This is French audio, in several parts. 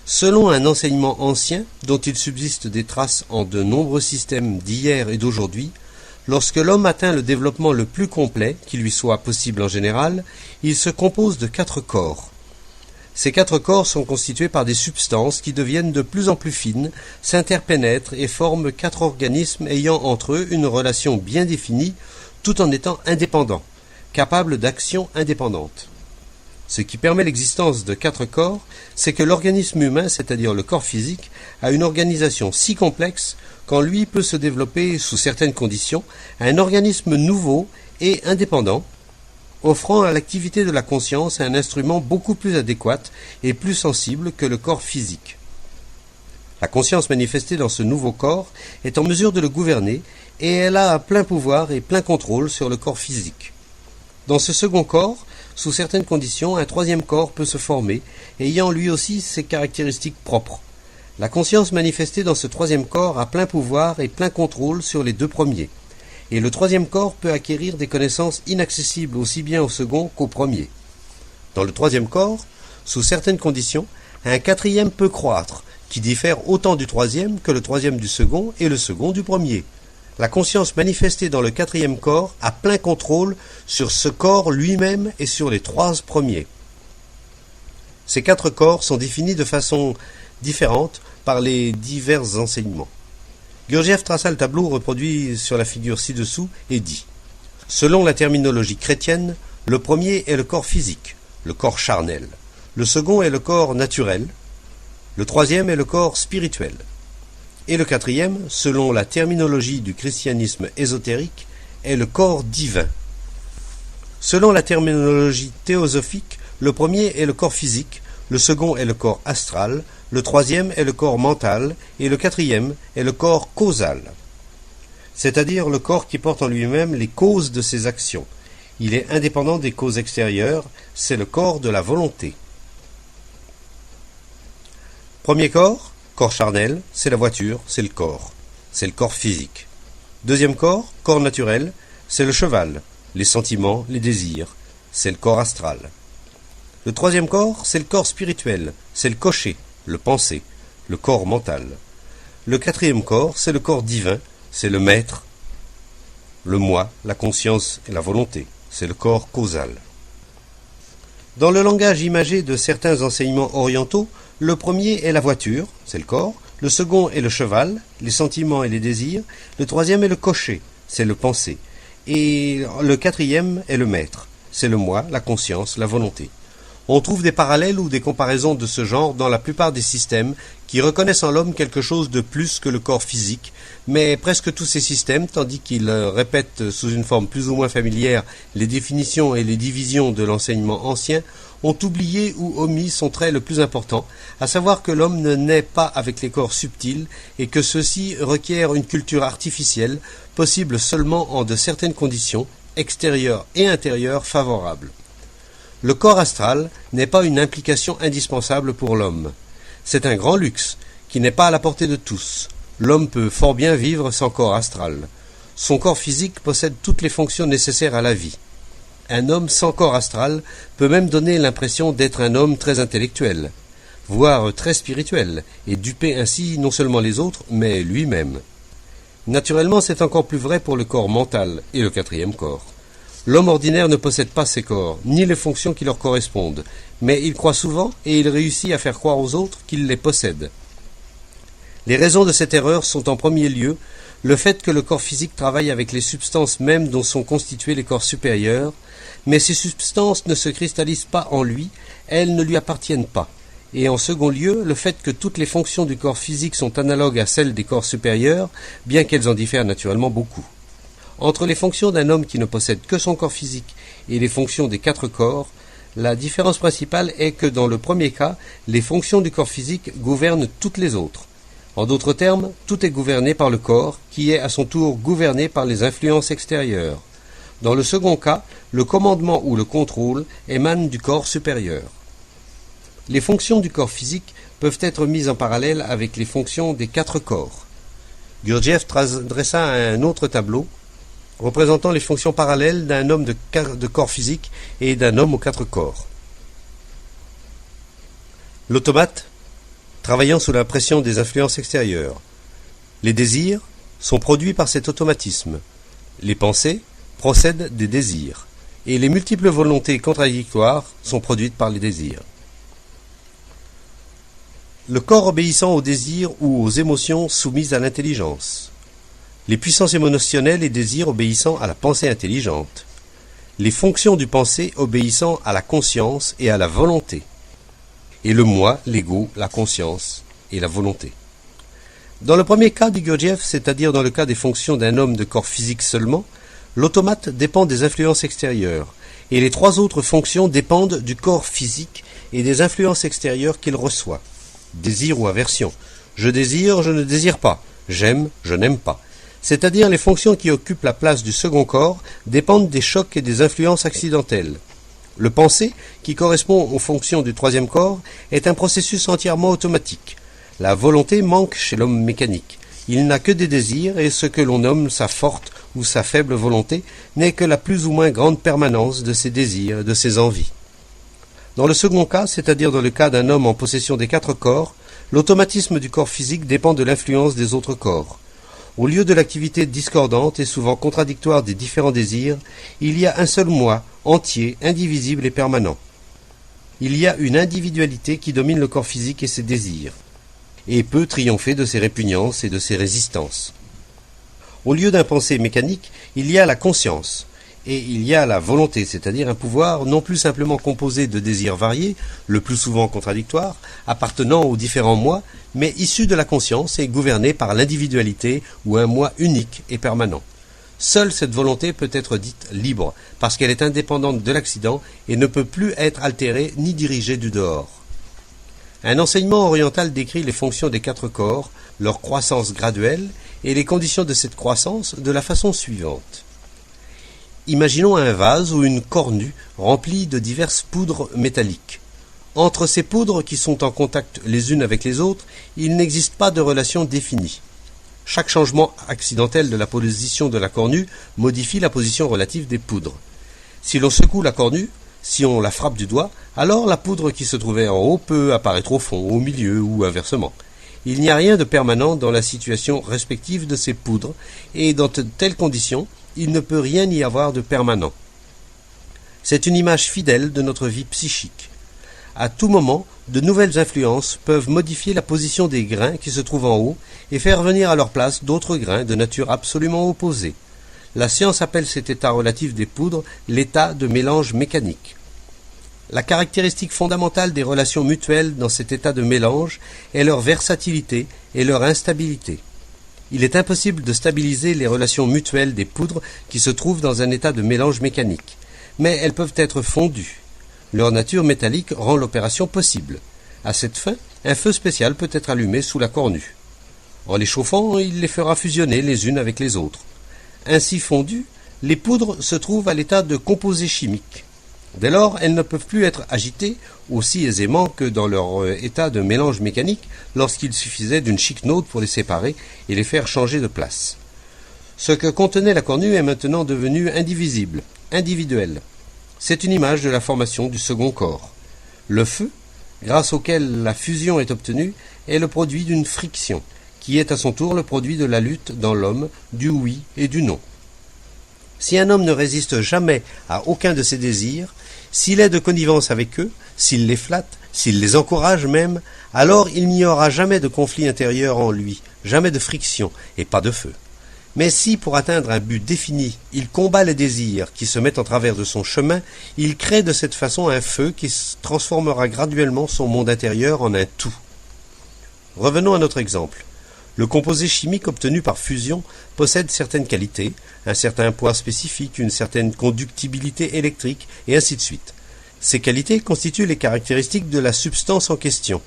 Selon un enseignement ancien, dont il subsiste des traces en de nombreux systèmes d'hier et d'aujourd'hui, lorsque l'homme atteint le développement le plus complet, qui lui soit possible en général, il se compose de 4 corps. Ces 4 corps sont constitués par des substances qui deviennent de plus en plus fines, s'interpénètrent et forment 4 organismes ayant entre eux une relation bien définie, tout en étant indépendants, capables d'action indépendante. Ce qui permet l'existence de 4 corps, c'est que l'organisme humain, c'est-à-dire le corps physique, a une organisation si complexe qu'en lui peut se développer, sous certaines conditions, un organisme nouveau et indépendant, offrant à l'activité de la conscience un instrument beaucoup plus adéquat et plus sensible que le corps physique. La conscience manifestée dans ce nouveau corps est en mesure de le gouverner et elle a plein pouvoir et plein contrôle sur le corps physique. Dans ce second corps, sous certaines conditions, un 3e corps peut se former, ayant lui aussi ses caractéristiques propres. La conscience manifestée dans ce 3e corps a plein pouvoir et plein contrôle sur les 2 premiers. Et le 3e corps peut acquérir des connaissances inaccessibles aussi bien au second qu'au premier. Dans le 3e corps, sous certaines conditions, un 4e peut croître, qui diffère autant du 3e que le 3e du second et le second du premier. La conscience manifestée dans le 4e corps a plein contrôle sur ce corps lui-même et sur les 3 premiers. Ces 4 corps sont définis de façon différente par les divers enseignements. Gurdjieff traça le tableau reproduit sur la figure ci-dessous et dit « Selon la terminologie chrétienne, le premier est le corps physique, le corps charnel. Le second est le corps naturel. Le 3e est le corps spirituel. Et le 4e, selon la terminologie du christianisme ésotérique, est le corps divin. Selon la terminologie théosophique, le premier est le corps physique, le second est le corps astral, le 3e est le corps mental et le 4e est le corps causal, c'est-à-dire le corps qui porte en lui-même les causes de ses actions. Il est indépendant des causes extérieures, c'est le corps de la volonté. Premier corps, corps charnel, c'est la voiture, c'est le corps physique. Deuxième corps naturel, c'est le cheval, les sentiments, les désirs, c'est le corps astral. Le 3e corps, c'est le corps spirituel, c'est le cocher, le penser, le corps mental. Le 4e corps, c'est le corps divin, c'est le maître, le moi, la conscience et la volonté, c'est le corps causal. Dans le langage imagé de certains enseignements orientaux, le premier est la voiture, c'est le corps, le second est le cheval, les sentiments et les désirs, le 3e est le cocher, c'est le penser, et le 4e est le maître, c'est le moi, la conscience, la volonté. On trouve des parallèles ou des comparaisons de ce genre dans la plupart des systèmes qui reconnaissent en l'homme quelque chose de plus que le corps physique, mais presque tous ces systèmes, tandis qu'ils répètent sous une forme plus ou moins familière les définitions et les divisions de l'enseignement ancien, ont oublié ou omis son trait le plus important, à savoir que l'homme ne naît pas avec les corps subtils et que ceux-ci requièrent une culture artificielle, possible seulement en de certaines conditions, extérieures et intérieures favorables. Le corps astral n'est pas une implication indispensable pour l'homme. C'est un grand luxe, qui n'est pas à la portée de tous. L'homme peut fort bien vivre sans corps astral. Son corps physique possède toutes les fonctions nécessaires à la vie. Un homme sans corps astral peut même donner l'impression d'être un homme très intellectuel, voire très spirituel, et duper ainsi non seulement les autres, mais lui-même. Naturellement, c'est encore plus vrai pour le corps mental et le 4e corps. L'homme ordinaire ne possède pas ces corps, ni les fonctions qui leur correspondent, mais il croit souvent et il réussit à faire croire aux autres qu'il les possède. Les raisons de cette erreur sont en premier lieu le fait que le corps physique travaille avec les substances mêmes dont sont constitués les corps supérieurs, mais ces substances ne se cristallisent pas en lui, elles ne lui appartiennent pas. Et en second lieu, le fait que toutes les fonctions du corps physique sont analogues à celles des corps supérieurs, bien qu'elles en diffèrent naturellement beaucoup. Entre les fonctions d'un homme qui ne possède que son corps physique et les fonctions des 4 corps, la différence principale est que dans le premier cas, les fonctions du corps physique gouvernent toutes les autres. En d'autres termes, tout est gouverné par le corps, qui est à son tour gouverné par les influences extérieures. Dans le second cas, le commandement ou le contrôle émane du corps supérieur. Les fonctions du corps physique peuvent être mises en parallèle avec les fonctions des 4 corps. Gurdjieff dressa un autre tableau représentant les fonctions parallèles d'un homme de corps physique et d'un homme aux 4 corps. L'automate travaillant sous la pression des influences extérieures. Les désirs sont produits par cet automatisme. Les pensées procèdent des désirs, et les multiples volontés contradictoires sont produites par les désirs. Le corps obéissant aux désirs ou aux émotions soumises à l'intelligence. Les puissances émotionnelles et désirs obéissant à la pensée intelligente. Les fonctions du pensée obéissant à la conscience et à la volonté. Et le moi, l'ego, la conscience et la volonté. Dans le premier cas dit Gurdjieff, c'est-à-dire dans le cas des fonctions d'un homme de corps physique seulement, l'automate dépend des influences extérieures, et les trois autres fonctions dépendent du corps physique et des influences extérieures qu'il reçoit. Désir ou aversion. Je désire, je ne désire pas. J'aime, je n'aime pas. C'est-à-dire les fonctions qui occupent la place du second corps dépendent des chocs et des influences accidentelles. Le penser, qui correspond aux fonctions du troisième corps, est un processus entièrement automatique. La volonté manque chez l'homme mécanique. Il n'a que des désirs et ce que l'on nomme sa forte ou sa faible volonté n'est que la plus ou moins grande permanence de ses désirs, de ses envies. Dans le second cas, c'est-à-dire dans le cas d'un homme en possession des quatre corps, l'automatisme du corps physique dépend de l'influence des autres corps. Au lieu de l'activité discordante et souvent contradictoire des différents désirs, il y a un seul moi, entier, indivisible et permanent. Il y a une individualité qui domine le corps physique et ses désirs, et peut triompher de ses répugnances et de ses résistances. Au lieu d'un pensée mécanique, il y a la conscience, et il y a la volonté, c'est-à-dire un pouvoir non plus simplement composé de désirs variés, le plus souvent contradictoires, appartenant aux différents moi, mais issu de la conscience et gouverné par l'individualité ou un moi unique et permanent. Seule cette volonté peut être dite libre, parce qu'elle est indépendante de l'accident et ne peut plus être altérée ni dirigée du dehors. Un enseignement oriental décrit les fonctions des quatre corps, leur croissance graduelle et les conditions de cette croissance de la façon suivante. Imaginons un vase ou une cornue remplie de diverses poudres métalliques. Entre ces poudres qui sont en contact les unes avec les autres, il n'existe pas de relation définie. Chaque changement accidentel de la position de la cornue modifie la position relative des poudres. Si l'on secoue la cornue, si on la frappe du doigt, alors la poudre qui se trouvait en haut peut apparaître au fond, au milieu ou inversement. Il n'y a rien de permanent dans la situation respective de ces poudres, et dans de telles conditions, il ne peut rien y avoir de permanent. C'est une image fidèle de notre vie psychique. À tout moment, de nouvelles influences peuvent modifier la position des grains qui se trouvent en haut et faire venir à leur place d'autres grains de nature absolument opposée. La science appelle cet état relatif des poudres l'état de mélange mécanique. La caractéristique fondamentale des relations mutuelles dans cet état de mélange est leur versatilité et leur instabilité. Il est impossible de stabiliser les relations mutuelles des poudres qui se trouvent dans un état de mélange mécanique, mais elles peuvent être fondues. Leur nature métallique rend l'opération possible. À cette fin, un feu spécial peut être allumé sous la cornue. En les chauffant, il les fera fusionner les unes avec les autres. Ainsi fondues, les poudres se trouvent à l'état de composés chimiques. Dès lors, elles ne peuvent plus être agitées aussi aisément que dans leur état de mélange mécanique lorsqu'il suffisait d'une chiquenaude pour les séparer et les faire changer de place. Ce que contenait la cornue est maintenant devenu indivisible, individuel. C'est une image de la formation du second corps. Le feu, grâce auquel la fusion est obtenue, est le produit d'une friction, qui est à son tour le produit de la lutte dans l'homme du oui et du non. Si un homme ne résiste jamais à aucun de ses désirs, s'il est de connivence avec eux, s'il les flatte, s'il les encourage même, alors il n'y aura jamais de conflit intérieur en lui, jamais de friction et pas de feu. Mais si, pour atteindre un but défini, il combat les désirs qui se mettent en travers de son chemin, il crée de cette façon un feu qui transformera graduellement son monde intérieur en un tout. Revenons à notre exemple. Le composé chimique obtenu par fusion possède certaines qualités, un certain poids spécifique, une certaine conductibilité électrique, et ainsi de suite. Ces qualités constituent les caractéristiques de la substance en question.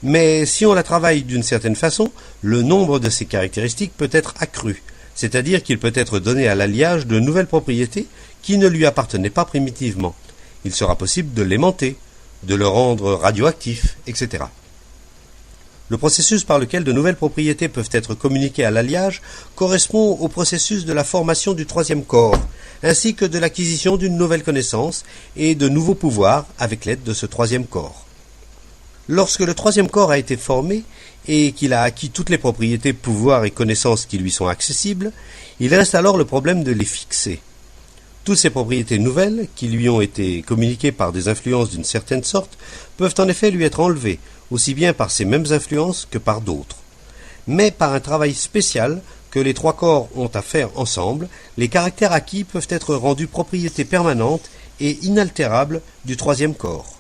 Mais si on la travaille d'une certaine façon, le nombre de ces caractéristiques peut être accru, c'est-à-dire qu'il peut être donné à l'alliage de nouvelles propriétés qui ne lui appartenaient pas primitivement. Il sera possible de l'aimanter, de le rendre radioactif, etc. Le processus par lequel de nouvelles propriétés peuvent être communiquées à l'alliage correspond au processus de la formation du troisième corps, ainsi que de l'acquisition d'une nouvelle connaissance et de nouveaux pouvoirs avec l'aide de ce troisième corps. Lorsque le troisième corps a été formé et qu'il a acquis toutes les propriétés, pouvoirs et connaissances qui lui sont accessibles, il reste alors le problème de les fixer. Toutes ces propriétés nouvelles, qui lui ont été communiquées par des influences d'une certaine sorte, peuvent en effet lui être enlevées, aussi bien par ces mêmes influences que par d'autres. Mais par un travail spécial que les trois corps ont à faire ensemble, les caractères acquis peuvent être rendus propriétés permanentes et inaltérables du troisième corps.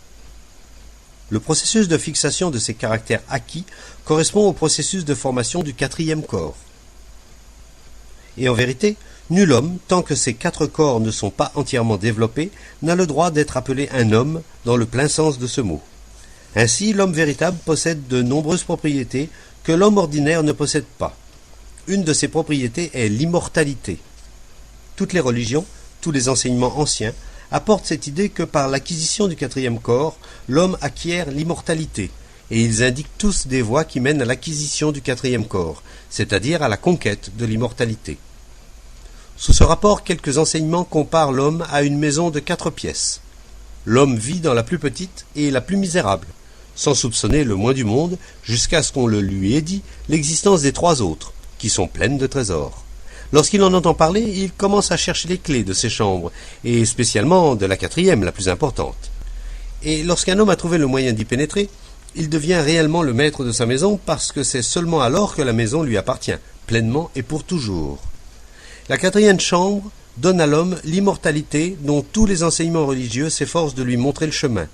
Le processus de fixation de ces caractères acquis correspond au processus de formation du quatrième corps. Et en vérité, nul homme, tant que ces quatre corps ne sont pas entièrement développés, n'a le droit d'être appelé un homme dans le plein sens de ce mot. Ainsi, l'homme véritable possède de nombreuses propriétés que l'homme ordinaire ne possède pas. Une de ces propriétés est l'immortalité. Toutes les religions, tous les enseignements anciens, apportent cette idée que par l'acquisition du quatrième corps, l'homme acquiert l'immortalité, et ils indiquent tous des voies qui mènent à l'acquisition du quatrième corps, c'est-à-dire à la conquête de l'immortalité. Sous ce rapport, quelques enseignements comparent l'homme à une maison de 4 pièces. L'homme vit dans la plus petite et la plus misérable, sans soupçonner le moins du monde, jusqu'à ce qu'on le lui ait dit l'existence des 3 autres, qui sont pleines de trésors. Lorsqu'il en entend parler, il commence à chercher les clés de ces chambres, et spécialement de la 4e, la plus importante. Et lorsqu'un homme a trouvé le moyen d'y pénétrer, il devient réellement le maître de sa maison, parce que c'est seulement alors que la maison lui appartient, pleinement et pour toujours. La 4e chambre donne à l'homme l'immortalité dont tous les enseignements religieux s'efforcent de lui montrer le chemin.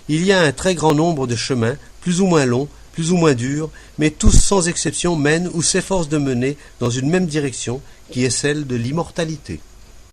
Il y a un très grand nombre de chemins, plus ou moins longs, plus ou moins durs, mais tous sans exception mènent ou s'efforcent de mener dans une même direction, qui est celle de l'immortalité.